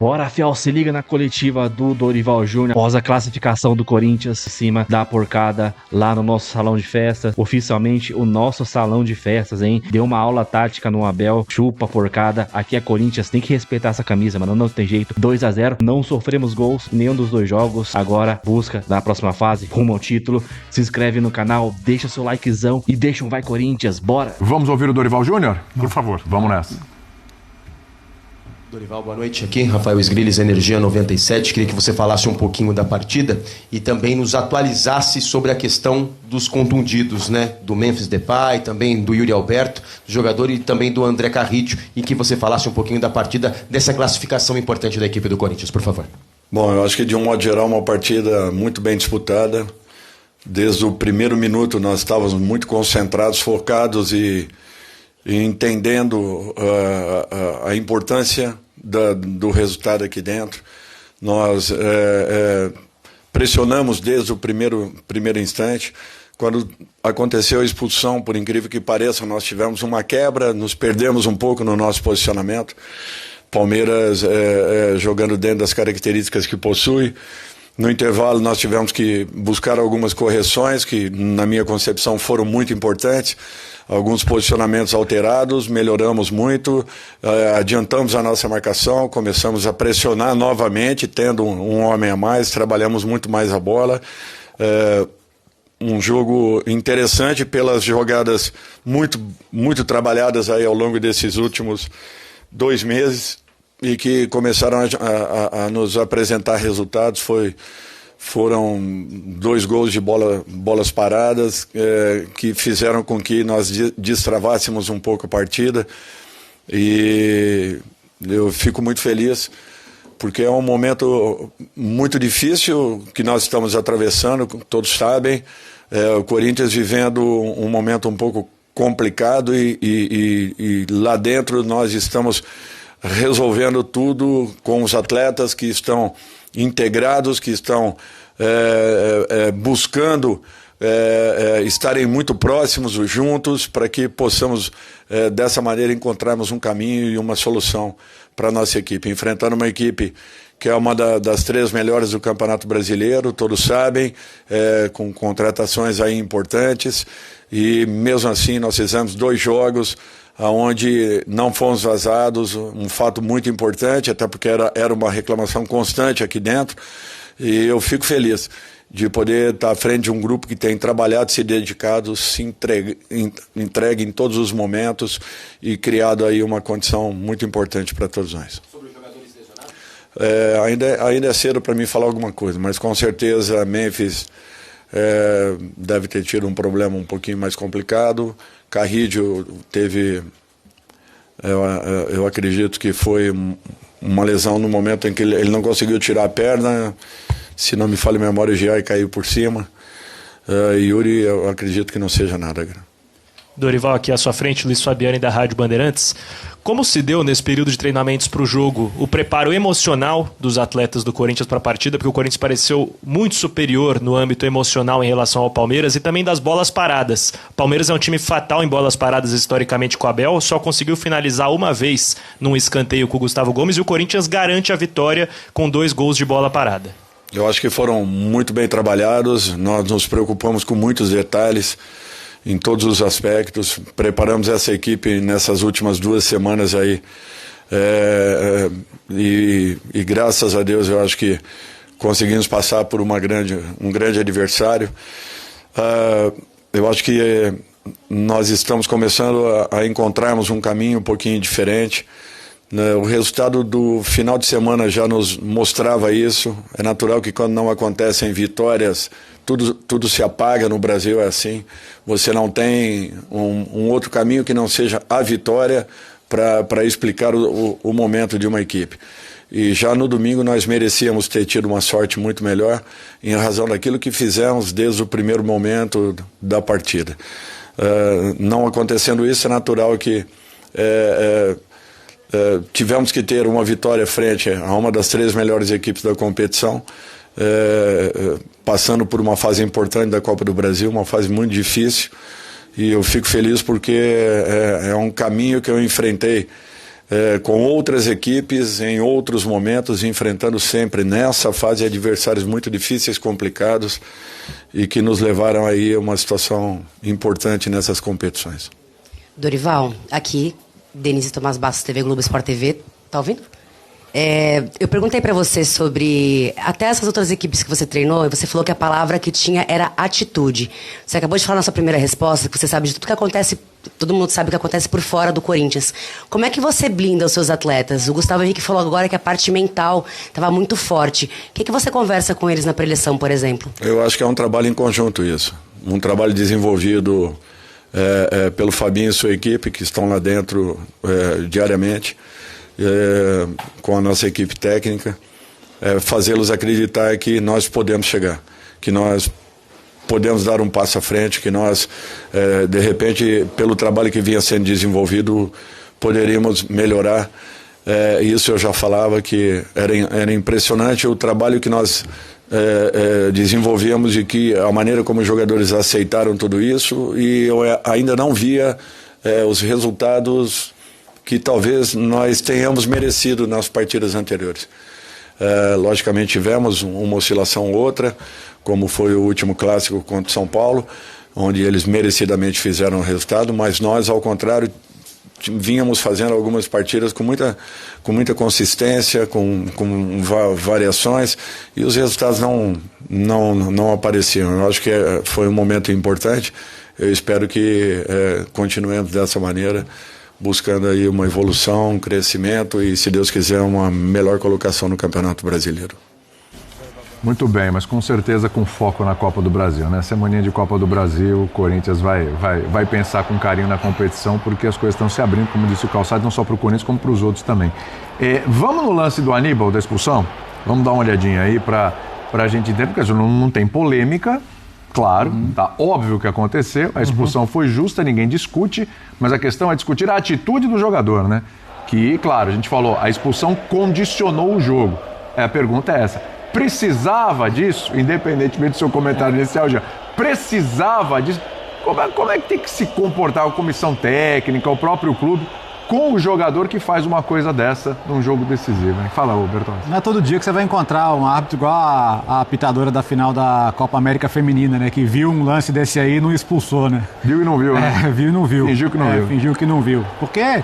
Bora, Fiel, se liga na coletiva do Dorival Júnior após a classificação do Corinthians em cima da porcada lá no nosso salão de festas. Oficialmente, o nosso salão de festas, hein? Deu uma aula tática no Abel, chupa porcada. Aqui é Corinthians, tem que respeitar essa camisa, mano, não tem jeito. 2-0, não sofremos gols em nenhum dos dois jogos. Agora, busca na próxima fase, rumo ao título. Se inscreve no canal, deixa seu likezão e deixa um vai Corinthians, bora! Vamos ouvir o Dorival Júnior? Por favor, vamos nessa. Dorival, boa noite. Aqui, Rafael Sgrilles, Energia 97. Queria que você falasse um pouquinho da partida e também nos atualizasse sobre a questão dos contundidos, né? Do Memphis Depay, também do Yuri Alberto, jogador, e também do André Carrillo, e que você falasse um pouquinho da partida, dessa classificação importante da equipe do Corinthians, por favor. Bom, eu acho que de um modo geral uma partida muito bem disputada. Desde o primeiro minuto nós estávamos muito concentrados, focados e entendendo a importância do resultado aqui dentro. Nós pressionamos desde o primeiro instante. Quando aconteceu a expulsão, por incrível que pareça, nós tivemos uma quebra, nos perdemos um pouco no nosso posicionamento. Palmeiras jogando dentro das características que possui. No intervalo nós tivemos que buscar algumas correções que, na minha concepção, foram muito importantes. Alguns posicionamentos alterados, melhoramos muito, adiantamos a nossa marcação, começamos a pressionar novamente, tendo um homem a mais, trabalhamos muito mais a bola. Um jogo interessante pelas jogadas muito trabalhadas aí ao longo desses últimos 2 meses e que começaram a nos apresentar resultados. Foram 2 gols de bolas paradas que fizeram com que nós destravássemos um pouco a partida, e eu fico muito feliz porque é um momento muito difícil que nós estamos atravessando, todos sabem. O Corinthians vivendo um momento um pouco complicado e lá dentro nós estamos resolvendo tudo com os atletas que estão integrados, que estão buscando estarem muito próximos, juntos, para que possamos dessa maneira encontrarmos um caminho e uma solução para a nossa equipe, enfrentando uma equipe que é uma das 3 melhores do Campeonato Brasileiro, todos sabem, com contratações aí importantes, e mesmo assim nós fizemos 2 jogos onde não fomos vazados, um fato muito importante, até porque era uma reclamação constante aqui dentro, e eu fico feliz de poder estar à frente de um grupo que tem trabalhado, se dedicado, se entregue em todos os momentos e criado aí uma condição muito importante para todos nós. Sobre os jogadores lesionados? Ainda é cedo para mim falar alguma coisa, mas com certeza Memphis deve ter tido um problema um pouquinho mais complicado. Carrillo teve, eu acredito que foi uma lesão no momento em que ele não conseguiu tirar a perna, se não me falha a memória, o Giai caiu por cima. Yuri, eu acredito que não seja nada. Dorival, aqui à sua frente, Luiz Fabiani da Rádio Bandeirantes. Como se deu nesse período de treinamentos para o jogo o preparo emocional dos atletas do Corinthians para a partida? Porque o Corinthians pareceu muito superior no âmbito emocional em relação ao Palmeiras, e também das bolas paradas. O Palmeiras é um time fatal em bolas paradas historicamente com o Abel, só conseguiu finalizar uma vez num escanteio com o Gustavo Gomes, e o Corinthians garante a vitória com 2 gols de bola parada. Eu acho que foram muito bem trabalhados, nós nos preocupamos com muitos detalhes em todos os aspectos, preparamos essa equipe nessas últimas 2 semanas aí, e graças a Deus eu acho que conseguimos passar por um grande adversário. Eu acho que nós estamos começando a encontrarmos um caminho um pouquinho diferente. O resultado do final de semana já nos mostrava isso. É natural que quando não acontecem vitórias, tudo se apaga. No Brasil é assim. Você não tem um outro caminho que não seja a vitória para explicar o momento de uma equipe. E já no domingo nós merecíamos ter tido uma sorte muito melhor em razão daquilo que fizemos desde o primeiro momento da partida. Não acontecendo isso, é natural que tivemos que ter uma vitória frente a uma das 3 melhores equipes da competição, passando por uma fase importante da Copa do Brasil, uma fase muito difícil, e eu fico feliz porque é um caminho que eu enfrentei com outras equipes, em outros momentos, enfrentando sempre nessa fase adversários muito difíceis, complicados, e que nos levaram aí a uma situação importante nessas competições. Dorival, aqui, Denise Tomás Bastos, TV Globo Sport TV, tá ouvindo? Eu perguntei pra você sobre até essas outras equipes que você treinou, e você falou que a palavra que tinha era atitude. Você acabou de falar na sua primeira resposta que você sabe de tudo que acontece, todo mundo sabe o que acontece por fora do Corinthians. Como é que você blinda os seus atletas? O Gustavo Henrique falou agora que a parte mental estava muito forte. O que você conversa com eles na preleção, por exemplo? Eu acho que é um trabalho em conjunto isso. Um trabalho desenvolvido pelo Fabinho e sua equipe, que estão lá dentro diariamente, com a nossa equipe técnica, fazê-los acreditar que nós podemos chegar, que nós podemos dar um passo à frente, que nós, de repente, pelo trabalho que vinha sendo desenvolvido, poderíamos melhorar. Isso eu já falava que era impressionante o trabalho que nós desenvolvíamos e que a maneira como os jogadores aceitaram tudo isso, e eu ainda não via os resultados que talvez nós tenhamos merecido nas partidas anteriores. Logicamente tivemos uma oscilação ou outra, como foi o último clássico contra o São Paulo, onde eles merecidamente fizeram o resultado, mas nós, ao contrário, vínhamos fazendo algumas partidas com muita consistência, com variações, e os resultados não apareciam. Eu acho que foi um momento importante. Eu espero que continuemos dessa maneira, buscando aí uma evolução, um crescimento e, se Deus quiser, uma melhor colocação no Campeonato Brasileiro. Muito bem, mas com certeza com foco na Copa do Brasil, né? Semaninha de Copa do Brasil, o Corinthians vai pensar com carinho na competição, porque as coisas estão se abrindo, como disse o Calçado, não só para o Corinthians, como para os outros também. Vamos no lance do Aníbal, da expulsão? Vamos dar uma olhadinha aí para a gente entender, porque não tem polêmica. Claro, tá óbvio o que aconteceu, a expulsão foi justa, ninguém discute, mas a questão é discutir a atitude do jogador, né? Que, claro, a gente falou, a expulsão condicionou o jogo. A pergunta é essa, precisava disso? Independentemente do seu comentário inicial, já precisava disso? Como é que tem que se comportar a comissão técnica, o próprio clube, com o jogador que faz uma coisa dessa num jogo decisivo, hein? Fala, Bertone. Não é todo dia que você vai encontrar um árbitro igual a apitadora da final da Copa América Feminina, né? Que viu um lance desse aí e não expulsou, né? Viu e não viu, né? Viu e não viu. Fingiu que não viu. Fingiu que não viu. Porque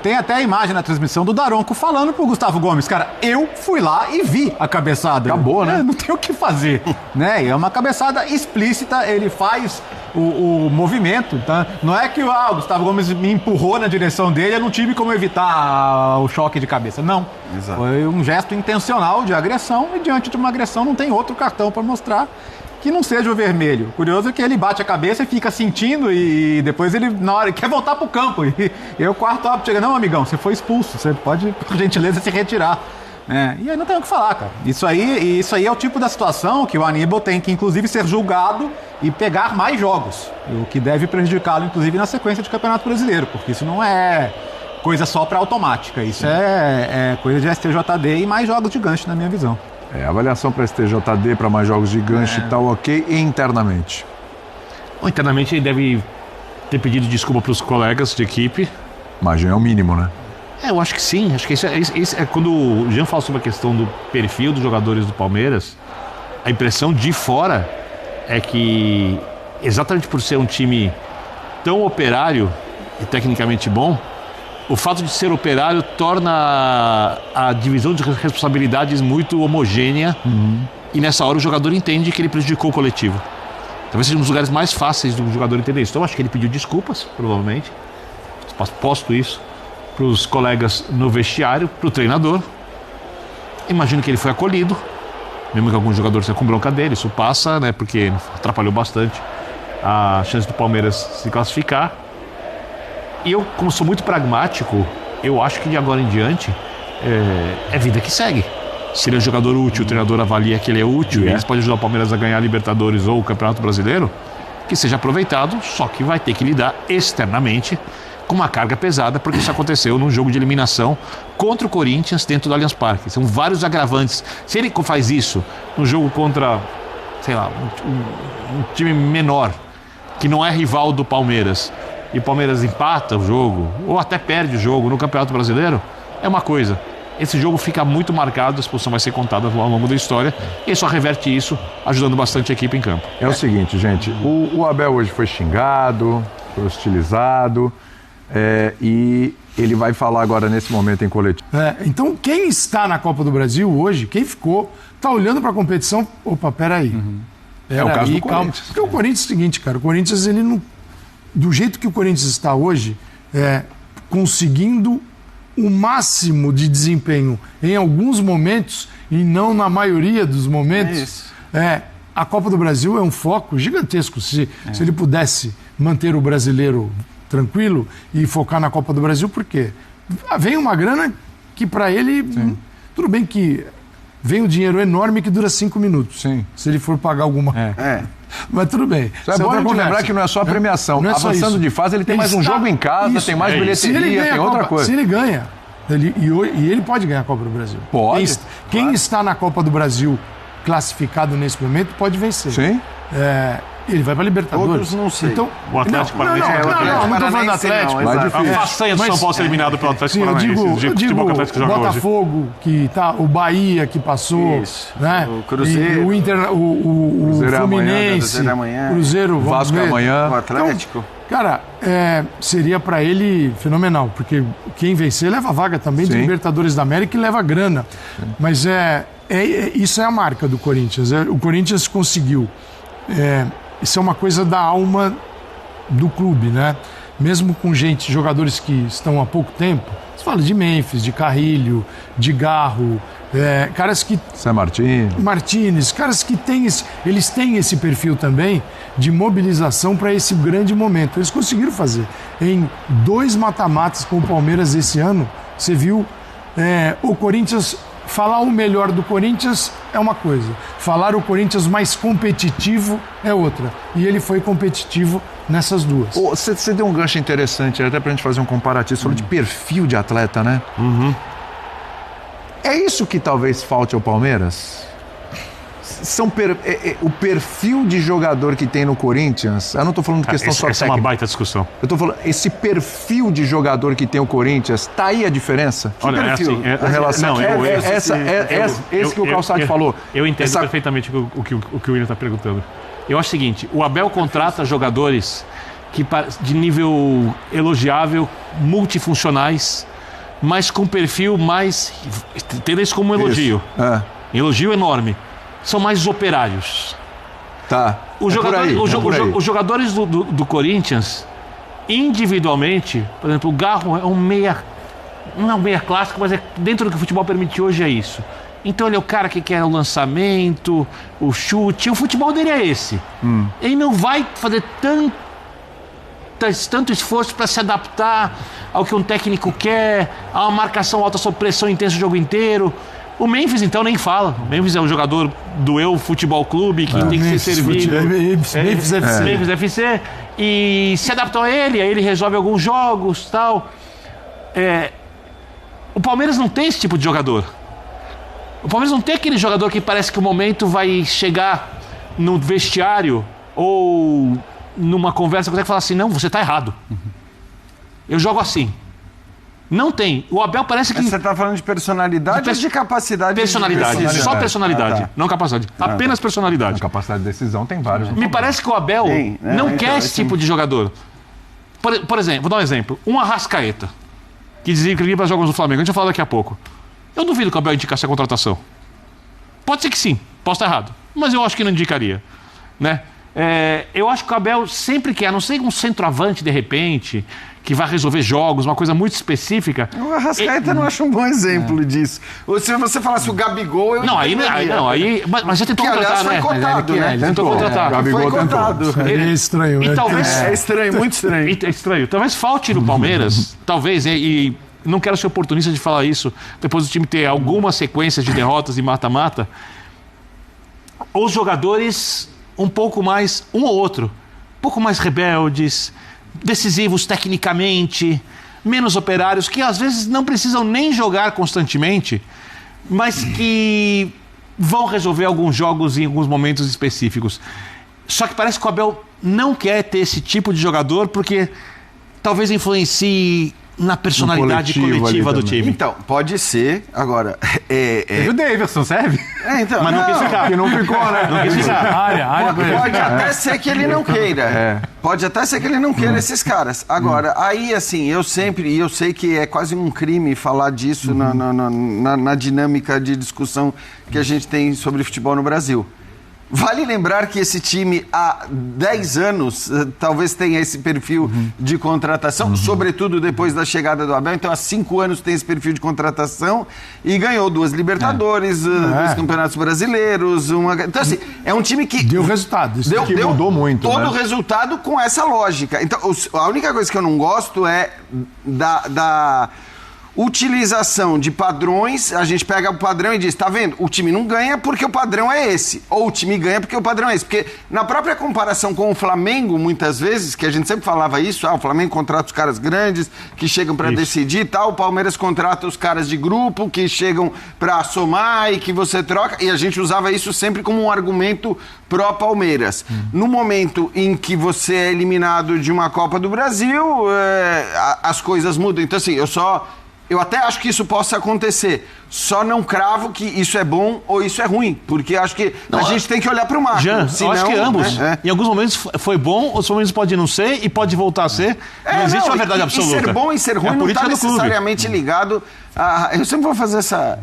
tem até a imagem na transmissão do Daronco falando pro Gustavo Gomes, cara, eu fui lá e vi a cabeçada. Acabou, né? Não tem o que fazer, né? É uma cabeçada explícita, ele faz o movimento, tá? Não é que o Gustavo Gomes me empurrou na direção dele, eu não tive como evitar o choque de cabeça. Não. Exato. Foi um gesto intencional de agressão, e diante de uma agressão não tem outro cartão para mostrar que não seja o vermelho. Curioso é que ele bate a cabeça e fica sentindo, e depois ele, na hora, quer voltar pro campo. E o quarto árbitro chega, não, amigão, você foi expulso, você pode, por gentileza, se retirar. E aí não tem o que falar, cara. Isso aí é o tipo da situação que o Aníbal tem que, inclusive, ser julgado e pegar mais jogos. O que deve prejudicá-lo, inclusive, na sequência de Campeonato Brasileiro, porque isso não é coisa só para automática. Isso é coisa de STJD e mais jogos de gancho, na minha visão. Avaliação para STJD, para mais jogos de gancho e tal, ok, e internamente? Internamente ele deve ter pedido desculpa para os colegas de equipe. Imagina, é o mínimo, né? Eu acho que sim. Acho que isso é quando o Jean fala sobre a questão do perfil dos jogadores do Palmeiras, a impressão de fora é que, exatamente por ser um time tão operário e tecnicamente bom, o fato de ser operário torna a divisão de responsabilidades muito homogênea, e nessa hora o jogador entende que ele prejudicou o coletivo. Talvez seja um dos lugares mais fáceis do jogador entender isso. Então acho que ele pediu desculpas, provavelmente. Posto isso para os colegas no vestiário, para o treinador. Imagino que ele foi acolhido, mesmo que algum jogador seja com bronca dele, isso passa, né, porque atrapalhou bastante a chance do Palmeiras se classificar. E eu, como sou muito pragmático, eu acho que de agora em diante é vida que segue. Se ele é um jogador útil, o treinador avalia que ele é útil, e ele pode ajudar o Palmeiras a ganhar a Libertadores ou o Campeonato Brasileiro, que seja aproveitado, só que vai ter que lidar externamente com uma carga pesada, porque isso aconteceu num jogo de eliminação contra o Corinthians dentro do Allianz Parque. São vários agravantes. Se ele faz isso num jogo contra, sei lá, um time menor, que não é rival do Palmeiras, e o Palmeiras empata o jogo, ou até perde o jogo no Campeonato Brasileiro, é uma coisa. Esse jogo fica muito marcado, a expulsão vai ser contada ao longo da história, e só reverte isso, ajudando bastante a equipe em campo. É o seguinte, gente, o Abel hoje foi xingado, foi hostilizado, e ele vai falar agora nesse momento em coletivo. Então, quem está na Copa do Brasil hoje, quem ficou, está olhando para a competição, opa, peraí. É o caso do Corinthians. Porque o Corinthians é o seguinte, cara, o Corinthians, ele não... Do jeito que o Corinthians está hoje, conseguindo o máximo de desempenho em alguns momentos e não na maioria dos momentos, a Copa do Brasil é um foco gigantesco. Se ele pudesse manter o brasileiro tranquilo e focar na Copa do Brasil, por quê? Vem uma grana que para ele, tudo bem que vem um dinheiro enorme que dura 5 minutos. Sim. Se ele for pagar alguma... Mas tudo bem. É bom a gente lembrar que não é só a premiação. Não é só Avançando isso. de fase, ele tem mais um jogo em casa, tem mais bilheteria, tem outra coisa. Se ele ganha, e ele pode ganhar a Copa do Brasil. Pode. Quem está na Copa do Brasil classificado nesse momento pode vencer. Sim. Ele vai para Libertadores. Outros não sei. Então, O Atlético Paranaense não estou falando do Atlético. Mais difícil. A façanha do São Paulo ser eliminado pelo Atlético Sim, Paranaense. eu digo Botafogo, que tá, o Bahia que passou, Isso. né? O Cruzeiro. E o Inter, o Cruzeiro Fluminense, Cruzeiro amanhã. Cruzeiro, Vasco amanhã. O Atlético. Cara, seria para ele fenomenal, porque quem vencer leva vaga também de Sim. Libertadores da América e leva grana. Mas isso é a marca do Corinthians. O Corinthians conseguiu. Isso é uma coisa da alma do clube, né? Mesmo com jogadores que estão há pouco tempo, você fala de Memphis, de Carrilho, de Garro, caras que... Zé Martínez, caras que eles têm esse perfil também de mobilização para esse grande momento. Eles conseguiram fazer. Em 2 mata-matas com o Palmeiras esse ano, você viu o Corinthians... Falar o melhor do Corinthians é uma coisa, falar o Corinthians mais competitivo é outra. E ele foi competitivo nessas duas. Você deu um gancho interessante, até pra gente fazer um comparativo. Você falou de perfil de atleta, né? É isso que talvez falte ao Palmeiras? O perfil de jogador que tem no Corinthians, eu não tô falando de questão só técnica. Essa é uma baita discussão. Eu tô falando, esse perfil de jogador que tem o Corinthians, tá aí a diferença? Olha, perfil? a relação esse que o Calçade falou. Eu entendo perfeitamente o que o William está perguntando. Eu acho o seguinte, o Abel contrata jogadores de nível elogiável, multifuncionais, mas com perfil mais... Entenda isso como um elogio. Elogio enorme. São mais operários. Tá. Os jogadores do Corinthians, individualmente, por exemplo, o Garro é um meia... Não é um meia clássico, mas dentro do que o futebol permite hoje é isso. Então ele é o cara que quer o lançamento, o chute. O futebol dele é esse. Ele não vai fazer tanto esforço para se adaptar ao que um técnico quer, a uma marcação alta sob pressão intensa o jogo inteiro. O Memphis, então, nem fala. O Memphis é um jogador do Futebol Clube que tem que ser servido. Memphis FC. Memphis FC. E se adaptam a ele, aí ele resolve alguns jogos e tal. O Palmeiras não tem esse tipo de jogador. O Palmeiras não tem aquele jogador que parece que o momento vai chegar no vestiário ou numa conversa, consegue falar assim, não, você está errado. Eu jogo assim. Não tem. O Abel parece que... Você está falando de personalidade ou de capacidade? Personalidade. Só personalidade. Não capacidade. Apenas personalidade. A capacidade de decisão tem vários. Me parece que o Abel não quer esse tipo de jogador. Por exemplo, vou dar um exemplo. Um Arrascaeta, que dizia que ia para jogos do Flamengo. A gente vai falar daqui a pouco. Eu duvido que o Abel indicasse a contratação. Pode ser que sim. Posso estar errado. Mas eu acho que não indicaria. Né? Eu acho que o Abel sempre quer, a não ser um centroavante de repente... que vai resolver jogos, uma coisa muito específica. O Arrascaeta não acho um bom exemplo disso. Ou se você falasse o Gabigol, eu mas já tentou contratar, né? Foi cotado, né? Tentou contratar. Gabigol foi cotado. É estranho. E talvez... É estranho, muito estranho. É estranho. Talvez falte no Palmeiras, talvez, e não quero ser oportunista de falar isso, depois do time ter alguma sequência de derrotas e mata-mata, os jogadores um pouco mais, um ou outro, um pouco mais rebeldes, decisivos tecnicamente, menos operários, que às vezes não precisam nem jogar constantemente, mas que vão resolver alguns jogos em alguns momentos específicos. Só que parece que o Abel não quer ter esse tipo de jogador porque talvez influencie na personalidade coletivo coletiva ali do também. time. Então, pode ser. Agora, Teve o Davidson, serve? então, Mas não quis ficar. Que não ficou, né? Não quis ficar. Área Pode até ser que ele não queira. Pode até ser que ele não queira esses caras. Agora, aí assim, eu sei que é quase um crime falar disso na dinâmica de discussão que a gente tem sobre futebol no Brasil. Vale lembrar que esse time há 10 anos talvez tenha esse perfil de contratação, sobretudo depois da chegada do Abel. Então, há 5 anos tem esse perfil de contratação e ganhou 2 Libertadores, 2 Campeonatos Brasileiros. Então, assim, é um time que Deu resultado. Isso que mudou muito, todo o né? resultado com essa lógica. Então, a única coisa que eu não gosto é da utilização de padrões. A gente pega o padrão e diz, tá vendo? O time não ganha porque o padrão é esse. Ou o time ganha porque o padrão é esse. Porque na própria comparação com o Flamengo, muitas vezes, que a gente sempre falava isso, o Flamengo contrata os caras grandes que chegam para decidir e tal, o Palmeiras contrata os caras de grupo que chegam para somar e que você troca, e a gente usava isso sempre como um argumento pró-Palmeiras. No momento em que você é eliminado de uma Copa do Brasil, as coisas mudam. Então, assim, eu até acho que isso possa acontecer. Só não cravo que isso é bom ou isso é ruim. Porque acho que a gente tem que olhar para o macro. Jean, senão, eu acho que ambos. né? Em alguns momentos foi bom, outros momentos pode não ser e pode voltar a ser. Não existe uma verdade absoluta. E ser bom e ser ruim É a não está política do clube. necessariamente ligado a... Eu sempre vou fazer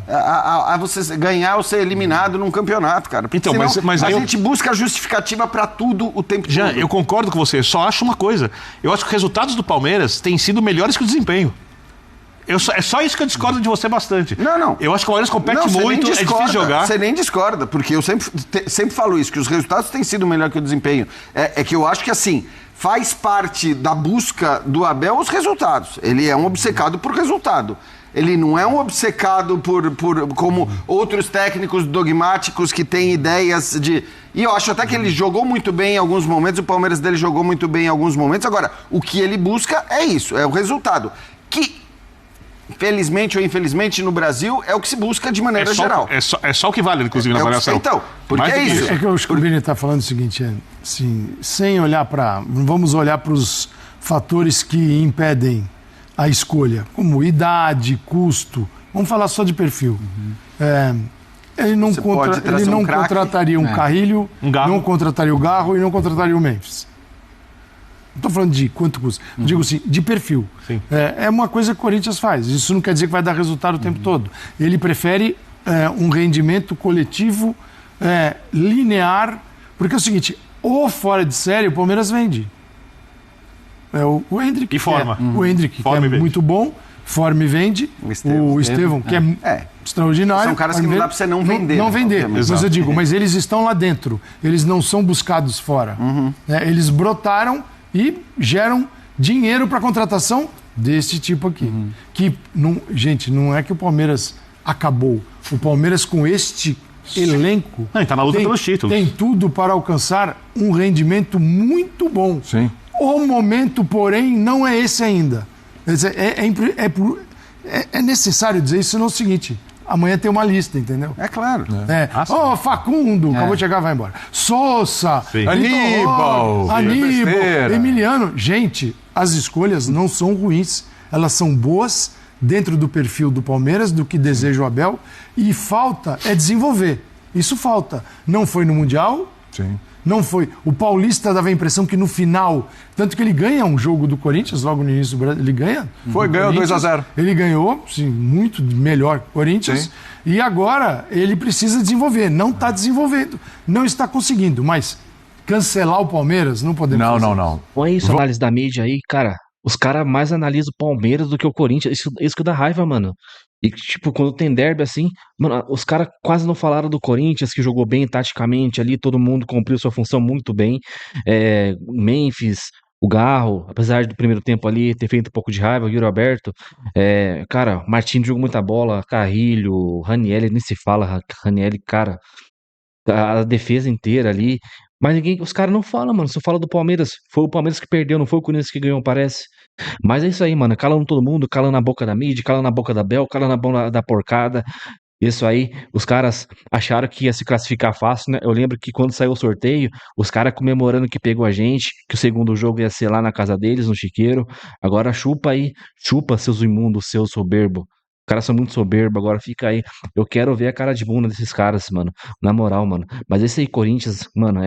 a você ganhar ou ser eliminado num campeonato, cara. Porque Então, senão mas a aí gente busca justificativa para tudo o tempo Jean, todo. eu concordo com você, só acho uma coisa. Eu acho que os resultados do Palmeiras têm sido melhores que o desempenho. É só isso que eu discordo de você bastante. Não. Eu acho que o Palmeiras compete Não, você muito, nem é difícil jogar. Você nem discorda, porque eu sempre falo isso, que os resultados têm sido melhor que o desempenho. É que eu acho que, assim, faz parte da busca do Abel os resultados. Ele é um obcecado por resultado. Ele não é um obcecado por como outros técnicos dogmáticos que têm ideias de... E eu acho até que ele jogou muito bem em alguns momentos, o Palmeiras dele jogou muito bem em alguns momentos. Agora, o que ele busca é isso, é o resultado. Que... Felizmente ou infelizmente, no Brasil, é o que se busca de maneira geral. É só o que vale, inclusive, na avaliação. Então, porque Mais é do que isso. É que o Scubini está falando o seguinte, assim, sem olhar para... Vamos olhar para os fatores que impedem a escolha, como idade, custo. Vamos falar só de perfil. Ele não, contrataria um Carrilho, não contrataria o Garro e não contrataria o Memphis. Não estou falando de quanto custa. Digo assim, de perfil. É uma coisa que o Corinthians faz. Isso não quer dizer que vai dar resultado o tempo todo. Ele prefere um rendimento coletivo linear, porque é o seguinte, ou fora de série o Palmeiras vende. O Hendrick. E forma. O Hendrick, que é muito bom, forma e vende. O Estevão, que é extraordinário. São caras que não dá para você não vender. Não vender. Mas eu digo, mas eles estão lá dentro. Eles não são buscados fora. Eles brotaram e geram dinheiro para contratação desse tipo aqui. Que, gente, não é que o Palmeiras acabou. O Palmeiras, com este elenco, está na luta pelos títulos. Tem tudo para alcançar um rendimento muito bom. Sim. O momento, porém, não é esse ainda. É necessário dizer isso, senão é o seguinte... Amanhã tem uma lista, entendeu? É claro. Facundo, acabou de chegar, vai embora. Sousa, Aníbal, Emiliano. Gente, as escolhas não são ruins. Elas são boas dentro do perfil do Palmeiras, do que deseja o Abel. E falta desenvolver. Isso falta. Não foi no Mundial. Sim. Não foi. O Paulista dava a impressão que no final, tanto que ele ganha um jogo do Corinthians, logo no início do Brasil, ele ganha. Ganhou 2-0. Ele ganhou, sim, muito melhor que o Corinthians. Sim. E agora ele precisa desenvolver. Não está desenvolvendo, não está conseguindo. Mas cancelar o Palmeiras, não podemos fazer. Não. Olha isso, análise da mídia aí, cara. Os caras mais analisam o Palmeiras do que o Corinthians. Isso que dá raiva, mano. E, tipo, quando tem derby assim, mano, os caras quase não falaram do Corinthians, que jogou bem taticamente ali, todo mundo cumpriu sua função muito bem. Memphis, o Garro, apesar do primeiro tempo ali ter feito um pouco de raiva, o Yuri Alberto, cara, Martins jogou muita bola, Carrilho, Ranieri, nem se fala, Ranieri, cara, a defesa inteira ali. Mas os caras não falam, mano. Só fala do Palmeiras. Foi o Palmeiras que perdeu, não foi o Corinthians que ganhou, parece. Mas é isso aí, mano. Calando todo mundo, calando na boca da mídia, calando na boca da Bel, calando na boca da porcada. Isso aí, os caras acharam que ia se classificar fácil, né? Eu lembro que quando saiu o sorteio, os caras comemorando que pegou a gente, que o segundo jogo ia ser lá na casa deles, no Chiqueiro. Agora chupa aí, chupa seus imundos, seus soberbo. Os caras são muito soberbos, agora fica aí. Eu quero ver a cara de bunda desses caras, mano. Na moral, mano. Mas esse aí, Corinthians, mano,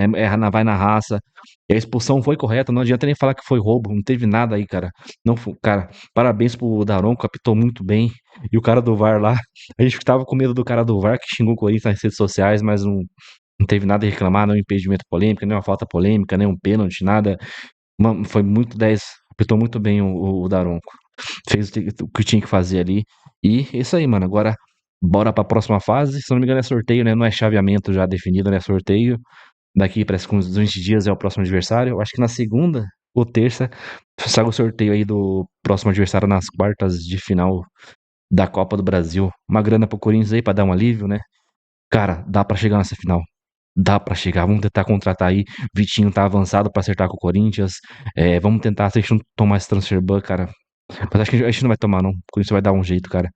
vai na raça. E a expulsão foi correta, não adianta nem falar que foi roubo, não teve nada aí, cara. Não, cara, parabéns pro Daronco, apitou muito bem. E o cara do VAR lá, a gente tava com medo do cara do VAR que xingou o Corinthians nas redes sociais, mas não teve nada a reclamar, não impedimento polêmico, nem uma falta polêmica, nem um pênalti, nada. Foi muito 10, apitou muito bem o Daronco. Fez o que tinha que fazer ali. E isso aí, mano. Agora, bora pra próxima fase. Se não me engano, é sorteio, né? Não é chaveamento já definido, né? Sorteio. Daqui, parece que uns 20 dias é o próximo adversário. Eu acho que na segunda ou terça sai o sorteio aí do próximo adversário nas quartas de final da Copa do Brasil. Uma grana pro Corinthians aí pra dar um alívio, né? Cara, dá pra chegar nessa final. Dá pra chegar. Vamos tentar contratar aí. Vitinho tá avançado pra acertar com o Corinthians. Vamos tentar, se a gente não tomar esse transfer ban, cara. Mas acho que a gente não vai tomar, não. O Corinthians vai dar um jeito, cara.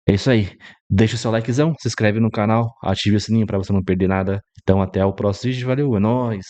É isso aí. Deixa o seu likezão, se inscreve no canal, ative o sininho pra você não perder nada. Então até o próximo vídeo. Valeu, é nóis.